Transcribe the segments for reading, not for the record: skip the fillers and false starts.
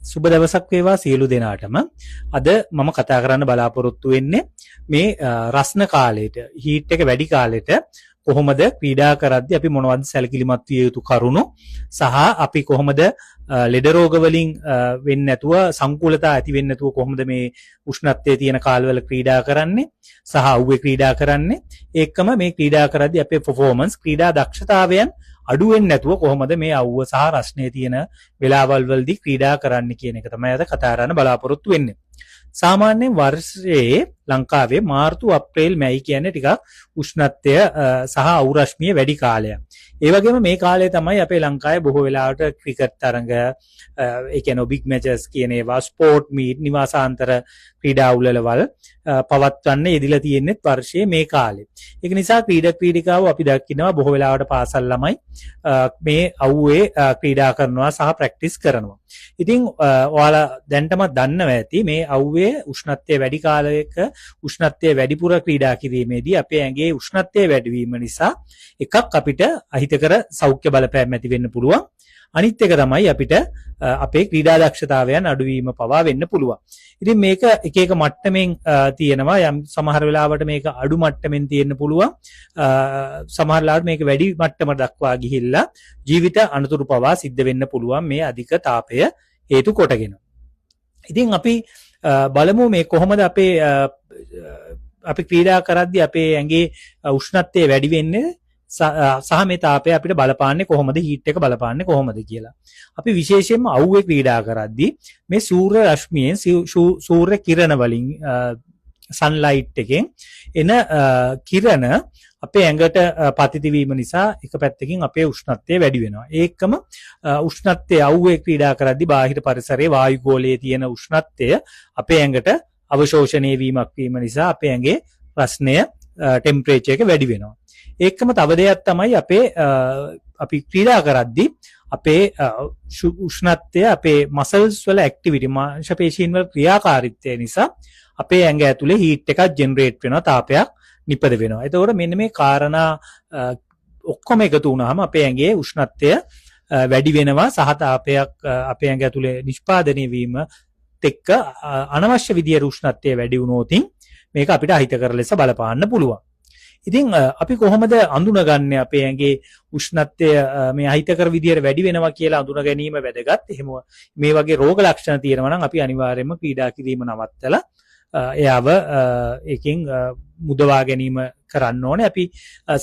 සුබ දවසක් වේවා සියලු දෙනාටම. අද මම කතා කරන්න බලාපොරොත්තු වෙන්නේ මේ රස්න කාලයට, හීට් එක වැඩි කාලෙට කොහොමද ක්‍රීඩා කරද්දී අපි මොනවද සැලකිලිමත් විය යුතු කරුණු සහ අපි කොහොමද ලෙඩ රෝග වලින් වෙන්නේ නැතුව සංකූලතා ඇති වෙන්නේ නැතුව කොහොමද මේ උෂ්ණත්වයේ තියෙන කාලවල ක්‍රීඩා කරන්නේ සහ අවුවේ ක්‍රීඩා කරන්නේ. ඒකම මේ ක්‍රීඩා කරද්දී අපේ performance ක්‍රීඩා දක්ෂතාවයන් අඩු වෙන්නේ නැතුව කොහොමද මේ අවුව සහ රස්නේ තියෙන වෙලාවල් වලදී ක්‍රීඩා කරන්න කියන එක තමයි අද කතා කරන්න බලාපොරොත්තු වෙන්නේ. සාමාන්‍යයෙන් වර්ෂයේ ලංකාවේ මාර්තු අප්‍රේල් මැයි කියන්නේ ටිකක් උෂ්ණත්වය සහ අවු රශ්මිය වැඩි කාලයක්. ඒ වගේම මේ කාලේ තමයි අපේ ලංකාවේ බොහෝ වෙලාවට ක්‍රිකට් තරඟ, ඒ කියන්නේ බිග් මැචස් කියන ඒවා, ස්පෝර්ට් මීට්, නිවාසාන්තර ක්‍රීඩා උළෙලවල් පවත්වන්න යෙදিলা තියෙන්නේ වර්ෂයේ මේ කාලේ. ඒක නිසා ක්‍රීඩිකාවෝ අපි දකිනවා බොහෝ වෙලාවට පාසල් ළමයි මේ අවුවේ ක්‍රීඩා කරනවා සහ ප්‍රැක්ටිස් කරනවා. ඉතින් ඔයාලා දැන්ටම දන්නවා ඇති මේ අවුවේ උෂ්ණත්වය වැඩි කාලයක උෂ්ණත්වය වැඩිපුර ක්‍රීඩා කිරීමේදී අපේ ඇඟේ උෂ්ණත්වය වැඩිවීම නිසා එකක් අපිට අහිතකර සෞඛ්‍ය බලපෑම් ඇති වෙන්න පුළුවන්. අනිත් එක තමයි අපිට අපේ ක්‍රීඩා දක්ෂතාවයන් අඩුවීම පවා වෙන්න පුළුවන්. ඉතින් මේක එක එක මට්ටමින් තියෙනවා. යම් සමහර වෙලාවට මේක අඩු මට්ටමින් තියෙන්න පුළුවන්. සමහර වෙලාවට මේක වැඩි මට්ටම දක්වා ගිහිල්ලා ජීවිත අනතුරු පවා සිද්ධ වෙන්න පුළුවන් මේ අධික තාපය හේතු කොටගෙන. ඉතින් අපි බලමු මේ කොහොමද අපි ක්‍රීඩා කරද්දී අපේ ඇඟේ උෂ්ණත්වය වැඩි වෙන්නේ සහ මේ තාපය අපිට බලපාන්නේ කොහොමද, හීට් එක බලපාන්නේ කොහොමද කියලා. අපි විශේෂයෙන්ම අවුවේ ක්‍රීඩා කරද්දී මේ සූර්ය රශ්මියෙන් සූර්ය කිරණ වලින් සන්ලයිට් එකෙන් එන කිරණ අපේ ඇඟට පතිත වීම නිසා එක පැත්තකින් අපේ උෂ්ණත්වය වැඩි වෙනවා. ඒකම උෂ්ණත්වය අවුවේ ක්‍රීඩා කරද්දී බාහිර පරිසරයේ වායුගෝලයේ තියෙන උෂ්ණත්වය අපේ ඇඟට අවශෝෂණය වීමක් වීම නිසා අපේ ඇඟේ රස්නය ටෙම්පරේචර් එක වැඩි වෙනවා. ඒකම තව දෙයක් තමයි අපි ක්‍රීඩා කරද්දී අපේ උෂ්ණත්වය අපේ මසල්ස් වල ඇක්ටිවිටි, මාංශපේශීන් වල ක්‍රියාකාරීත්වය නිසා අපේ ඇඟ ඇතුලේ හීට් එකක් ජෙනරේට් වෙනවා, තාපයක් නිපද වෙනවා. එතකොට මෙන්න මේ කාරණා ඔක්කොම එකතු වුණාම අපේ ඇඟේ උෂ්ණත්වය වැඩි වෙනවා සහ තාපයක් අපේ ඇඟ ඇතුලේ නිෂ්පාදනය වීම එක්ක අනවශ්‍ය විදියට උෂ්ණත්වය වැඩි වුණොත් මේක අපිට අහිතකර ලෙස බලපාන්න පුළුවන්. ඉතින් අපි කොහොමද අඳුනගන්නේ අපේ ඇඟේ උෂ්ණත්වය මේ අහිතකර විදියට වැඩි වෙනවා කියලා අඳුන ගැනීම වැදගත්. එහෙම මේ වගේ රෝග ලක්ෂණ තියෙනවා නම් අපි අනිවාර්යයෙන්ම ක්‍රීඩා කිරීම නවත්තලා එයාව ඒකෙන් මුදවා ගැනීම කරන්න ඕනේ. අපි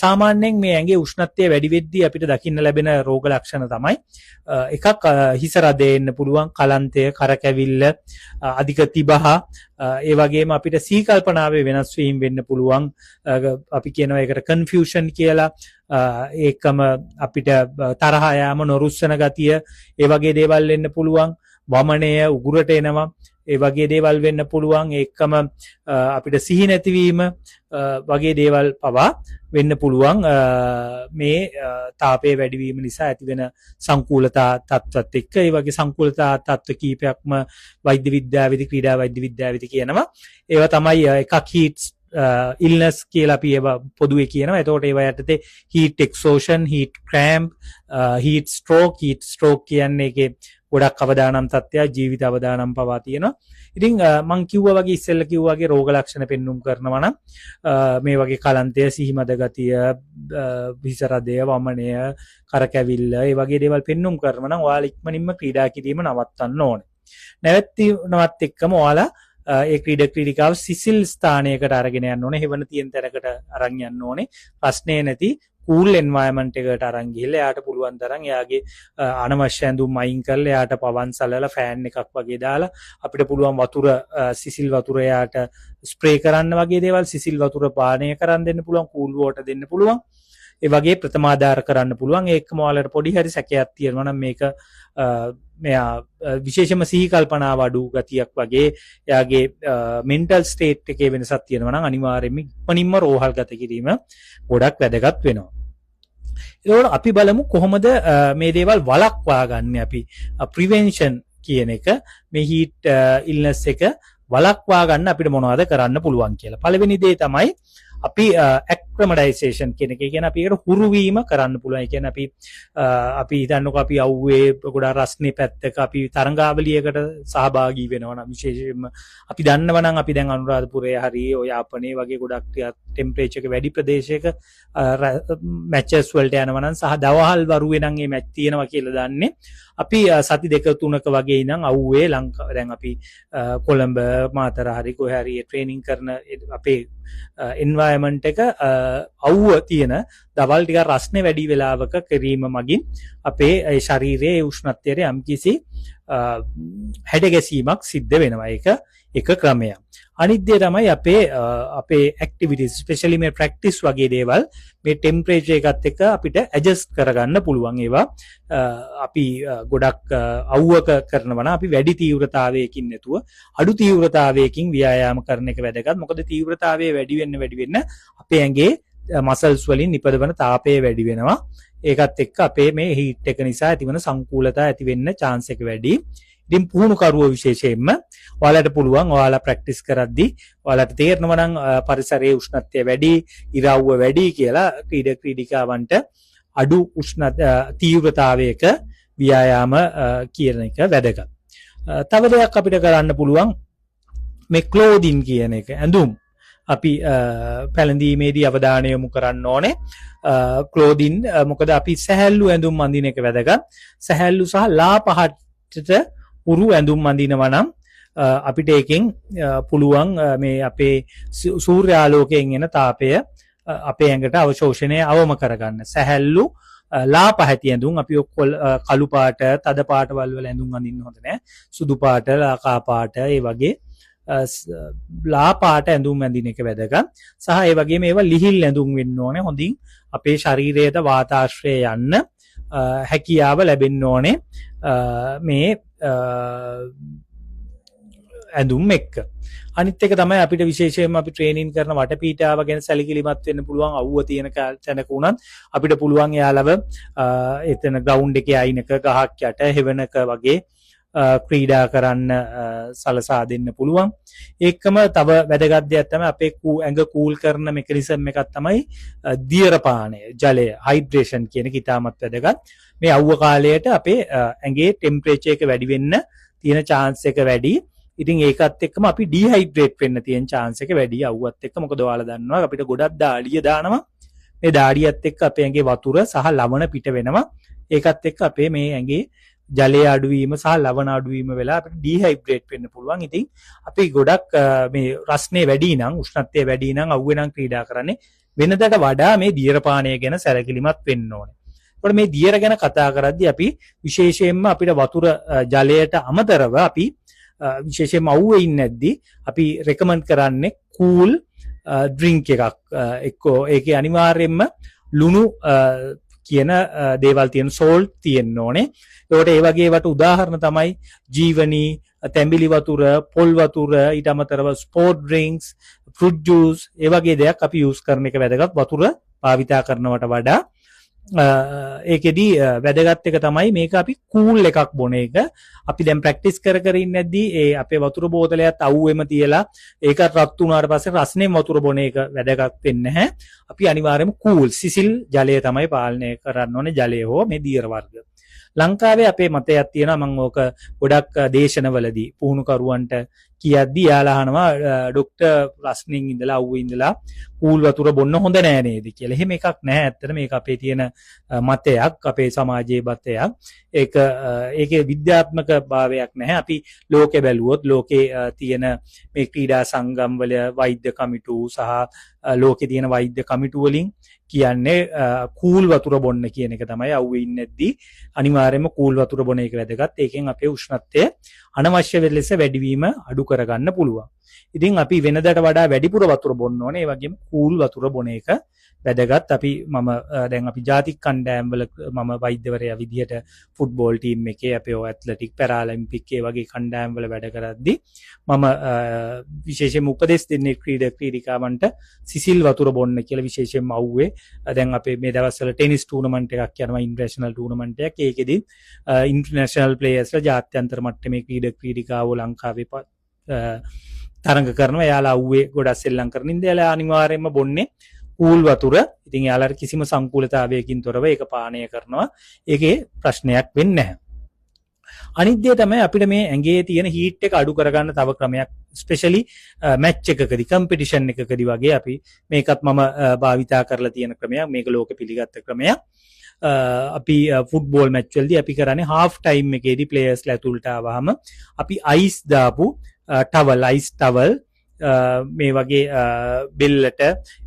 සාමාන්‍යයෙන් මේ ඇඟේ උෂ්ණත්වය වැඩි වෙද්දී අපිට දකින්න ලැබෙන රෝග ලක්ෂණ තමයි එකක් හිස රදේ එන්න පුළුවන්, කලන්තය, කරකැවිල්ල, අධික තිබහ, ඒ වගේම අපිට සීකල්පනාවේ වෙනස් වීම වෙන්න පුළුවන්. අපි කියනවා ඒකට කන්ෆියුෂන් කියලා. ඒකම අපිට තරහ යාම, නොරුස්සන ගතිය, ඒ වගේ දේවල් වෙන්න පුළුවන්. වමනය උගුරට එනවා, ඒ වගේ දේවල් වෙන්න පුළුවන්. ඒකම අපිට සිහි නැතිවීම වගේ දේවල් පවා වෙන්න පුළුවන් මේ තාපයේ වැඩිවීම නිසා ඇතිවෙන සංකූලතා තත්ත්වත් එක්ක. ඒ වගේ සංකූලතා තත්ත්ව කීපයක්ම වෛද්‍ය විද්‍යාවේදී, ක්‍රීඩා වෛද්‍ය විද්‍යාවේදී කියනවා. ඒවා තමයි එකක් හීට් ඉල්නස් කියලා අපි ඒවා පොදුවේ කියනවා. එතකොට ඒවා යටතේ හීට් එක්සෝෂන්, හීට් ක්‍රෑම්ප්, හීට් ස්ට්‍රෝක් කියන්නේ ඒකේ ගොඩක් අවදානම් තත්ත්වයක්, ජීවිත අවදානම් පවා තියෙනවා. ඉතින් මං කිව්වා වගේ ඉස්සෙල්ලා කිව්වා වගේ රෝග ලක්ෂණ පෙන්눔 කරනවා නම් මේ වගේ කලන්තය, සිහිමද ගතිය, හිස රදය, වමනය, කරකැවිල්ල, ඒ වගේ දේවල් පෙන්눔 කරනවා නම් ඔයාලා ඉක්මනින්ම ක්‍රීඩා කිරීම නවත්තන්න ඕනේ. නැවැත්වීමත් එක්කම ඔයාලා ඒ ක්‍රීඩිකාව සිසිල් ස්ථානයකට අරගෙන යන්න ඕනේ. හෙවණ තියෙන තැනකට අරන් යන්න ඕනේ. ප්‍රශ්නේ නැති කූල් එන්වයරන්මන්ට් එකකට අරන් ගිහලා එයාට පුළුවන් තරම් එයාගේ අනවශ්‍ය ඇඳුම් අයින් කරලා එයාට පවන් සලලා ෆෑන් එකක් වගේ දාලා අපිට පුළුවන් වතුර, සිසිල් වතුර එයාට ස්ප්‍රේ කරන්න වගේ දේවල්, සිසිල් වතුර පානය කරන් දෙන්න පුළුවන්, කූල් වෝටර් දෙන්න පුළුවන්. ඒ වගේ ප්‍රථමාධාර කරන්න පුළුවන්. ඒකම ඔයාලට පොඩි හරි සැකයක් තියෙනවා නම් මේක මෙයා විශේෂම සිහි කල්පනාව අඩු ගතියක් වගේ එයාගේ මෙන්ටල් ස්ටේට් එකේ වෙනසක් තියෙනවා නම් අනිවාර්යයෙන්ම ඉක්මනින්ම රෝහල් ගත කිරීම ගොඩක් වැදගත් වෙනවා. ඒකෝට අපි බලමු කොහොමද මේ දේවල් වළක්වා ගන්න අපි ප්‍රිවෙන්ෂන් කියන එක, මේ හීට් ඉල්නස් එක වළක්වා ගන්න අපිට මොනවද කරන්න පුළුවන් කියලා. පළවෙනි දේ තමයි අපි ඇක්‍රමඩයිසේෂන් කියන එක කියන්නේ අපි ඒකට හුරු වීම කරන්න පුළුවන්. ඒ කියන්නේ අපි හිතන්නකො අපි අවුවේ ගොඩාක් රස්නේ පැත්තක අපි තරංගාවලියකට සහභාගී වෙනවා නම් විශේෂයෙන්ම අපි දන්නවා නම් අපි දැන් අනුරාධපුරයේ හරි ඔය යාපනයේ වගේ ගොඩක් ටෙම්පරේචර් එක වැඩි ප්‍රදේශයක මැචස් වලට යනවා නම් සහ දවහල් වරුවේ නම් මේ මැච් තියෙනවා කියලා දන්නේ අපි සති දෙක තුනක වගේ ඉඳන් අවුවේ දැන් අපි කොළඹ මාතර හරි කොහේ හරි ට්‍රේනින් කරන අපේ එන්වයරන්මන්ට් එක අවුව තියෙන දවල් ටික රස්නේ වැඩි වෙලාවක කිරීම මගින් අපේ ශරීරයේ උෂ්ණත්වයට යම්කිසි හැඩ ගැසීමක් සිද්ධ වෙනවා. ඒක එක ක්‍රමයක්. අනිත් දේ තමයි අපේ ඇක්ටිවිටිස් ස්පෙෂලි මේ ප්‍රැක්ටිස් වගේ දේවල් මේ ටෙම්පරේචර් එකත් එක්ක අපිට ඇඩ්ජස්ට් කරගන්න පුළුවන්. ඒවා අපි ගොඩක් අවුවක කරනවා නම් අපි වැඩි තීව්‍රතාවයකින් නැතුව අඩු තීව්‍රතාවයකින් ව්‍යායාම කරන එක වැදගත්. මොකද තීව්‍රතාවය වැඩි වෙන්න අපේ ඇඟේ මසල්ස් වලින් නිපදවන තාපය වැඩි වෙනවා. ඒකත් එක්ක අපේ මේ හීට් එක නිසා ඇතිවන සංකූලතා ඇති වෙන්න chance එක වැඩි. ඉතින් පුහුණුකරුවෝ විශේෂයෙන්ම ඔයාලට පුළුවන් ඔයාලා ප්‍රැක්ටිස් කරද්දී ඔයාලට තේරෙනවා නම් පරිසරයේ උෂ්ණත්වය වැඩි, ඉරව්ව වැඩි කියලා ක්‍රීඩිකාවන්ට අඩු තීව්‍රතාවයක ව්‍යායාම කියන එක වැදගත්. තව දෙයක් අපිට කරන්න පුළුවන් මේ ක්ලෝදින් කියන එක. ඇඳුම් අපි පැළඳීමේදී අවධානය යොමු කරන්න ඕනේ. ක්ලෝදින් මොකද අපි සැහැල්ලු ඇඳුම් අඳින එක වැදගත්. සැහැල්ලු සහ ලා පහටට උරු ඇඳුම් අඳිනවා නම් අපිට ඒකෙන් පුළුවන් මේ අපේ සූර්යාලෝකයෙන් එන තාපය අපේ ඇඟට අවශෝෂණය අවම කරගන්න. සැහැල්ලු ලා පහති ඇඳුම් අපි කළු පාට, තද පාටවල් වල ඇඳුම් අඳින්න හොඳ නැහැ. සුදු පාට, ලාකා පාට ඒ වගේ ලා පාට ඇඳුම් ඇඳින එක වැදගත්. සහ ඒ වගේම ඒවා ලිහිල් ඇඳුම් වෙන්න ඕනේ. හොඳින් අපේ ශරීරයට වාතාශ්‍රය යන්න හැකියාව ලැබෙන්න ඕනේ මේ ඇඳුම් එක්ක. අනිත් එක තමයි අපිට විශේෂයෙන්ම අපි ට්‍රේනින් කරන වටපීඨාව ගැන සැලකිලිමත් වෙන්න පුළුවන්. අවුව තියෙන තැනක උනත් අපිට පුළුවන් එයාලව එතන ග්‍රවුන්ඩ් එකේ අයිනක ගහක් යට හෙවණක වගේ ක්‍රීඩා කරන්න සලසා දෙන්න පුළුවන්. ඒකම තව වැදගත් දෙයක් තමයි අපේ ඇඟ කූල් කරන මෙකනිසම් එකක් තමයි දියර පානය, ජලය, හයිඩ්‍රේෂන් කියන එක ඉතාමත් වැදගත්. මේ අවුව කාලයට අපේ ඇඟේ ටෙම්පරේචර් එක වැඩි වෙන්න තියෙන chance එක වැඩි. ඉතින් ඒකත් එක්කම අපි ඩිහයිඩ්‍රේට් වෙන්න තියෙන chance එක වැඩි අවුවත් එක්ක. මොකද ඔයාලා දන්නවා අපිට ගොඩක් දාඩිය දානවා. මේ දාඩියත් එක්ක අපේ ඇඟේ වතුර සහ ලවණ පිට වෙනවා. ඒකත් එක්ක අපේ මේ ඇඟේ ජලයේ අඩුවීම සහ ලවණ අඩුවීම වෙලා අපිට ඩිහයිඩ්‍රේට් වෙන්න පුළුවන්. ඉතින් අපි ගොඩක් මේ රස්නේ වැඩි නම්, උෂ්ණත්වය වැඩි නම් අවුවේ නම් ක්‍රීඩා කරන්නේ වෙනදට වඩා මේ දියර පානය ගැන සැලකිලිමත් වෙන්න ඕනේ. ඒකට මේ දියර ගැන කතා කරද්දී අපි විශේෂයෙන්ම අපිට වතුර ජලයට අමතරව අපි විශේෂයෙන්ම අවුවේ ඉන්නේ නැද්දී අපි රෙකමන්ඩ් කරන්නේ කූල් ඩ්‍රින්ක් එකක්. එක්කෝ ඒකේ අනිවාර්යයෙන්ම ලුණු කියන දේවල් තියෙන සෝල්ට් තියෙන්න ඕනේ. ඒකට ඒ වගේ වට උදාහරණ තමයි ජීවනී, තැඹිලි වතුර, පොල් වතුර, ඊට අමතරව ස්පෝර්ට් ඩ්‍රින්ක්ස්, ෆෘට් ජූස් ඒ වගේ දේවල් අපි යූස් කරන එක වැදගත් වතුර භාවිතා කරනවට වඩා. ඒකෙදී වැදගත් එක තමයි මේක අපි කූල් එකක් බොන එක. අපි දැන් ප්‍රැක්ටිස් කර ඉන්නේ නැද්දී ඒ අපේ වතුර බෝතලයත් අවුවෙම තියලා ඒකත් රත් වුණාට පස්සේ රස්නේ වතුර බොන එක වැදගත් වෙන්නේ නැහැ. අපි අනිවාර්යයෙන්ම කූල් සිසිල් ජලය තමයි පාලනය කරන්න ඕනේ, ජලය හෝ මේ දියර වර්ග. ලංකාවේ අපේ මතයක් තියෙනවා. මම ඕක ගොඩක් දේශනවලදී පුහුණුකරුවන්ට කියද්දී යාලා අහනවා ડોක්ටර් රස්නින් ඉඳලා අවුවේ ඉඳලා කූල් වතුර බොන්න හොඳ නෑ නේද කියලා. එහෙම එකක් නැහැ. ඇත්තට මේක අපේ තියෙන මතයක්, අපේ සමාජයේ මතයක්. ඒකේ විද්‍යාත්මක භාවයක් නැහැ. අපි ලෝකෙ බැලුවොත් ලෝකේ තියෙන මේ ක්‍රීඩා සංගම් වල වෛද්‍ය කමිටු සහ ලෝකේ තියෙන වෛද්‍ය කමිටු වලින් කියන්නේ කූල් වතුර බොන්න කියන එක තමයි. අවුවේ ඉන්නේ නැද්දී අනිවාර්යයෙන්ම කූල් වතුර බොන එක වැදගත්. ඒකෙන් අපේ උෂ්ණත්වය අනවශ්‍ය ලෙස වැඩිවීම අඩු කරගන්න පුළුවන්. ඉතින් අපි වෙනදට වඩා වැඩිපුර වතුර බොන්න ඕනේ. ඒ වගේම කූල් වතුර බොන එක වැදගත්. මම දැන් අපි ජාතික කණ්ඩායම් වල මම වෛද්‍යවරයා විදිහට ෆුට්බෝල් ටීම් එකේ අපේ ඇත්ලටික් පැරාලිම්පික් ඒ වගේ කණ්ඩායම් වල වැඩ කරද්දී මම විශේෂයෙන්ම උපදෙස් දෙන්නේ ක්‍රීඩිකාවන්ට සිසිල් වතුර බොන්න කියලා. විශේෂයෙන්ම අවුවේ දැන් අපේ මේ දවස්වල ටෙනිස් ටූර්නමන්ට් එකක් යනවා, ඉන්ටර්නැෂනල් ටූර්නමන්ට් එකක්. ඒකෙදි ඉන්ටර්නැෂනල් ප්ලේයර්ස්ලා ජාත්‍යන්තර මට්ටමේ ක්‍රීඩිකාවෝ ලංකාවේ තරඟ කරනවා. එයාලා අවුවේ ගොඩක් සෙල්ලම් කරන ඉඳ එයාලා අනිවාර්යයෙන්ම බොන්නේ කූල් වතුර. ඉතින් එයාලට කිසිම සංකූලතාවයකින් තොරව ඒක පානය කරනවා. ඒකේ ප්‍රශ්නයක් වෙන්නේ නැහැ. අනිත් දේ තමයි අපිට මේ ඇඟේ තියෙන හීට් එක අඩු කරගන්න තව ක්‍රමයක්, ස්පෙෂලි මැච් එකකදී, කම්පිටිෂන් එකකදී වගේ අපි මේකත් මම භාවිතා කරලා තියෙන ක්‍රමයක්. මේක ලෝකෙ පිළිගත්ත ක්‍රමයක්. අපි ෆුට්බෝල් මැච් වලදී අපි කරන්නේ හාෆ් ටයිම් එකේදී ප්ලේයර්ස්ලා ඇතුළට ආවහම අපි අයිස් දාපු ටවල්, අයිස් ටවල් මේ වගේ බෙල්ලට,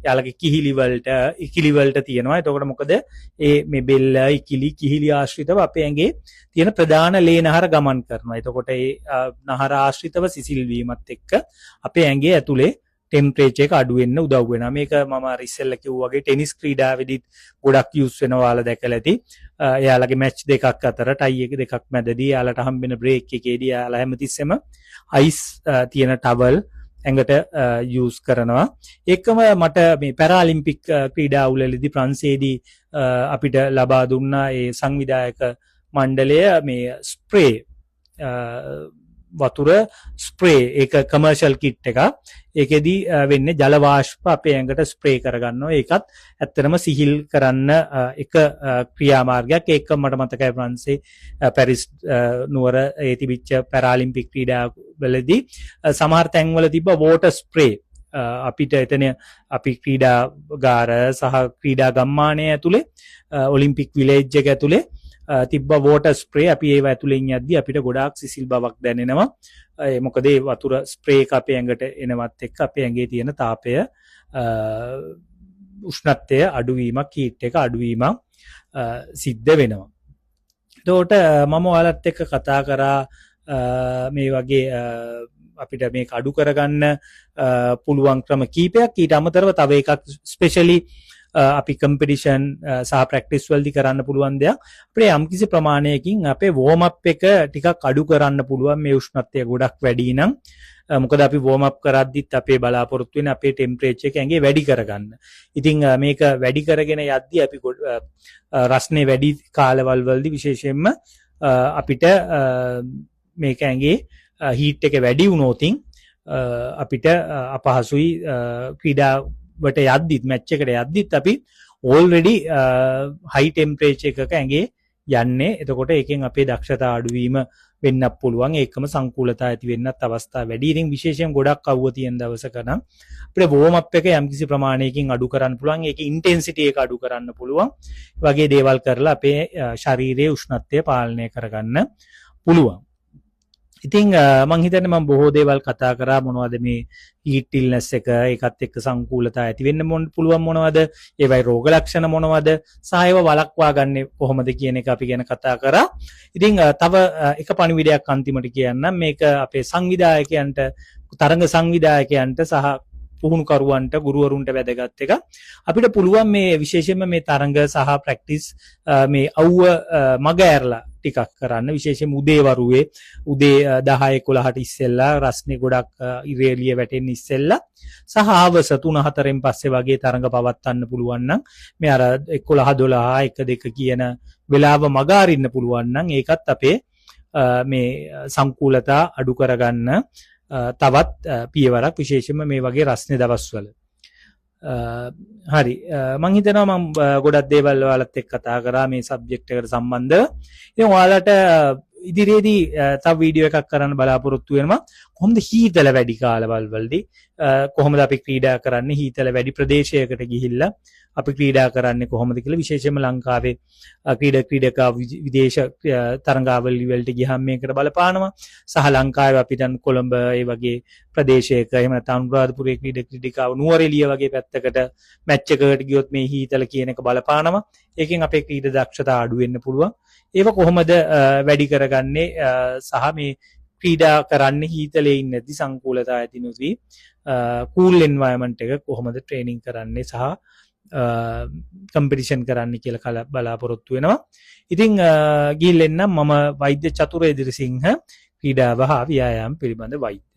යාළගේ කිහිලි වලට, ඉකිලි වලට තියෙනවා. එතකොට මොකද මේ බෙල්ල, ඉකිලි, කිහිලි ආශ්‍රිතව අපේ ඇඟේ තියෙන ප්‍රධාන ලේ නහර ගමන් කරනවා. එතකොට ඒ නහර ආශ්‍රිතව සිසිල් වීමත් එක්ක අපේ ඇඟේ ඇතුලේ ටෙම්පරේචර් එක අඩු වෙන්න උදව් වෙනවා. මේක මම අර ඉස්සෙල්ලා කිව්වා වගේ ටෙනිස් ක්‍රීඩාවේදීත් ගොඩක් යූස් වෙනවා. ඔයාලා දැකලා ඇති. එයාලගේ මැච් දෙකක් අතර ටයි එක දෙකක් මැදදී එයාලට හම්බෙන බ්‍රේක් එකේදී එයාලා හැමතිස්සෙම අයිස් තියෙන ටවල් ඇඟට යූස් කරනවා. ඒකම මට මේ පැරාලිම්පික් ක්‍රීඩාවලදී ප්‍රංශයේදී අපිට ලබා දුන්නා ඒ සංවිධායක මණ්ඩලය මේ ස්ප්‍රේ වතුර ස්ප්‍රේ, ඒක කමර්ෂල් කිට් එකක්. ඒකෙදී වෙන්නේ ජල වාෂ්ප අපේ ඇඟට ස්ප්‍රේ කරගන්නවා. ඒකත් ඇත්තටම සිහිල් කරන්න එක ක්‍රියාමාර්ගයක්. ඒක මට මතකයි ප්‍රංශේ පැරිස් නුවර ඒ තිබිච්ච පැරාලිම්පික් ක්‍රීඩාවලදී සමහර තැන්වල තිබ්බ වෝටර් ස්ප්‍රේ. අපිට එතන අපි ක්‍රීඩාගාර සහ ක්‍රීඩා ගම්මානය ඇතුලේ ඔලිම්පික් විලේජ් එක ඇතුලේ තිබ්බ වෝටර් ස්ප්‍රේ. අපි ඒව ඇතුලෙන් යද්දී අපිට ගොඩාක් සිසිල් බවක් දැනෙනවා. මොකද ඒ වතුර ස්ප්‍රේ එක අපේ ඇඟට එනවත් එක්ක අපේ ඇඟේ තියෙන තාපය, උෂ්ණත්වය අඩුවීමක්, හීට් එක අඩුවීමක් සිද්ධ වෙනවා. එතකොට මම ඔයාලත් එක්ක කතා කරා මේ වගේ අපිට මේක අඩු කරගන්න පුළුවන් ක්‍රම කීපයක්. ඊට අමතරව තව එකක් ස්පෙෂලි අපි කම්පිටිෂන් සහ ප්‍රැක්ටිස් වලදී කරන්න පුළුවන් දෙයක්. අපිට යම්කිසි ප්‍රමාණයකින් අපේ වෝම් අප් එක ටිකක් අඩු කරන්න පුළුවන් මේ උෂ්ණත්වය ගොඩක් වැඩි නම්. මොකද අපි වෝම් අප් කරද්දිත් අපේ බලාපොරොත්තු වෙන අපේ ටෙම්පරේචර් එක ඇඟේ වැඩි කරගන්න. ඉතින් මේක වැඩි කරගෙන යද්දී අපි රස්නේ වැඩි කාලවල වලදී විශේෂයෙන්ම අපිට මේක ඇඟේ හීට් එක වැඩි වුණොතින් අපිට අපහසුයි ක්‍රීඩාවට යද්දිත්, මැච් එකට යද්දිත් අපි ඕල්රෙඩි හයි ටෙම්පරේචර් එකක ඇඟේ යන්නේ. එතකොට ඒකෙන් අපේ දක්ෂතා අඩුවීම වෙන්නත් පුළුවන්. ඒකම සංකූලතා ඇති වෙන්නත් අවස්ථා වැඩි. ඉතින් විශේෂයෙන් ගොඩක් අවුව තියෙන දවසක නම් අපිට වෝම් අප් එක යම්කිසි ප්‍රමාණයකින් අඩු කරන්න පුළුවන්. ඒකේ ඉන්ටෙන්සිටි එක අඩු කරන්න පුළුවන්. වගේ දේවල් කරලා අපේ ශරීරයේ උෂ්ණත්වය පාලනය කරගන්න පුළුවන්. ඉතින් මං හිතන්නේ මම බොහෝ දේවල් කතා කරා. මොනවද මේ හීට් ඉල්නස් එක, ඒකත් එක්ක සංකූලතා ඇති වෙන්න පුළුවන් මොනවද, ඒවයි රෝග ලක්ෂණ මොනවද, සහ ඒවා වළක්වා ගන්න කොහොමද කියන එක අපි ගැන කතා කරා. ඉතින් තව එක පණිවිඩයක් අන්තිමට කියන්නම්. මේක අපේ සංවිධායකයන්ට, තරඟ සංවිධායකයන්ට සහ පුහුණුකරුවන්ට, ගුරුවරුන්ට වැදගත් එක. අපිට පුළුවන් මේ විශේෂයෙන්ම මේ තරඟ සහ ප්‍රැක්ටිස් මේ අවුව මග ඇරලා ටිකක් කරන්න. විශේෂයෙන්ම උදේ වරුවේ උදේ 10-11ට ඉස්සෙල්ලා රස්නේ ගොඩක් ඉරේලිය වැටෙන්න ඉස්සෙල්ලා සහ හවස 3-4න් පස්සේ වගේ තරඟ පවත්වන්න පුළුවන් නම් මේ අර 11-12-1-2 කියන වෙලාව මග අරින්න පුළුවන් නම් ඒකත් අපේ මේ සංකූලතා අඩු කරගන්න තවත් පියවරක්, විශේෂයෙන්ම මේ වගේ රස්නේ දවස්වල. හරි, මං හිතනවා මම ගොඩක් දේවල් ඔයාලත් එක්ක කතා කරා මේ සබ්ජෙක්ට් එකට සම්බන්ධව. ඉතින් ඔයාලට ඉදිරියේදී තව වීඩියෝ එකක් කරන්න බලාපොරොත්තු වෙනවා. කොහොමද හීතල වැඩි කාලවල වලදී කොහොමද අපි ක්‍රීඩා කරන්නේ, හීතල වැඩි ප්‍රදේශයකට ගිහිල්ලා අපි ක්‍රීඩා කරන්නේ කොහොමද කියලා. විශේෂයෙන්ම ලංකාවේ ක්‍රීඩකා විදේශ තරඟාවලි වලට ගියහම මේකට බලපානවා. සහ ලංකාවේ අපි දැන් කොළඹ ඒ වගේ ප්‍රදේශයක, එහෙම නැත්නම් අනුරාධපුරයේ ක්‍රීඩකාව නුවරඑළිය වගේ පැත්තකට මැච් එකකට ගියොත් මේ හීතල කියන එක බලපානවා. ඒකෙන් අපේ ක්‍රීඩා දක්ෂතා අඩු වෙන්න පුළුවන්. ඒක කොහොමද වැඩි කරගන්නේ සහ මේ ක්‍රීඩා කරන්නේ හීතලේ ඉන්නේ නැති සංකූලතා ඇති නොවි කූල් එන්වයරන්මන්ට් එක කොහොමද ට්‍රේනින් කරන්නේ සහ කම්පිටිෂන් කරන්න කියලා බලාපොරොත්තු වෙනවා. ඉතින් ගිහින් එන්නම්. මම වෛද්‍ය චතුර එදිරිසිංහ, ක්‍රීඩාව හා ව්‍යායාම පිළිබඳ වෛද්‍ය.